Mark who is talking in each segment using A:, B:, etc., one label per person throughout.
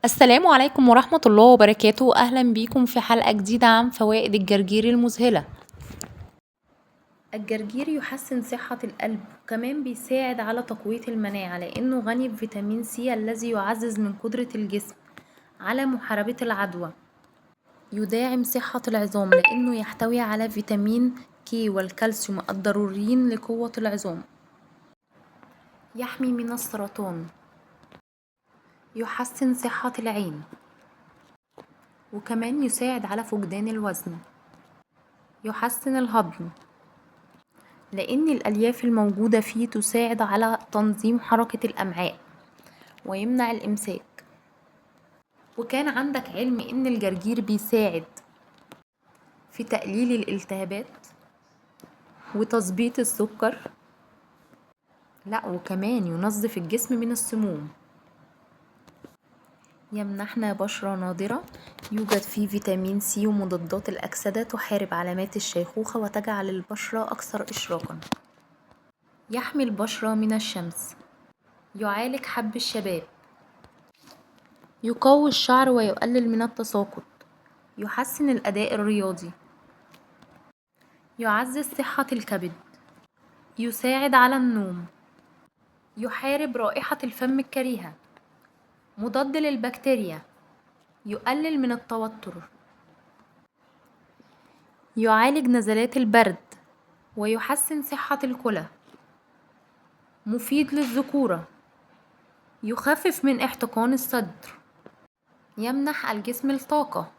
A: السلام عليكم ورحمة الله وبركاته. أهلا بيكم في حلقة جديدة عن فوائد الجرجير المذهلة. الجرجير يحسن صحة القلب، وكمان بيساعد على تقوية المناعة لأنه غني بفيتامين سي الذي يعزز من قدرة الجسم على محاربة العدوى. يداعم صحة العظام لأنه يحتوي على فيتامين كي والكالسيوم الضروريين لقوة العظام. يحمي من السرطان، يحسن صحة العين، وكمان يساعد على فقدان الوزن. يحسن الهضم لأن الألياف الموجودة فيه تساعد على تنظيم حركة الأمعاء ويمنع الإمساك. وكان عندك علم إن الجرجير بيساعد في تقليل الالتهابات وتظبيط السكر، لا وكمان ينظف الجسم من السموم. يمنحنا بشرة ناضرة، يوجد فيه فيتامين سي ومضادات الأكسدة تحارب علامات الشيخوخة وتجعل البشرة أكثر إشراقا. يحمي البشرة من الشمس، يعالج حب الشباب، يقوي الشعر ويقلل من التساقط، يحسن الأداء الرياضي، يعزز صحة الكبد، يساعد على النوم، يحارب رائحة الفم الكريهة، مضاد للبكتيريا، يقلل من التوتر، يعالج نزلات البرد ويحسن صحة الكلى، مفيد للذكورة، يخفف من احتقان الصدر، يمنح الجسم الطاقة،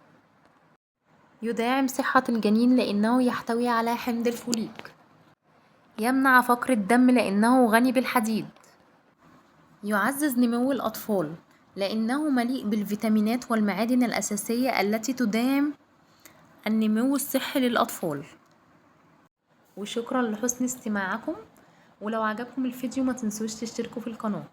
A: يداعم صحة الجنين لأنه يحتوي على حمض الفوليك، يمنع فقر الدم لأنه غني بالحديد، يعزز نمو الأطفال لأنه مليء بالفيتامينات والمعادن الأساسية التي تدعم النمو الصحي للأطفال. وشكرا لحسن استماعكم، ولو عجبكم الفيديو ما تنسوش تشتركوا في القناة.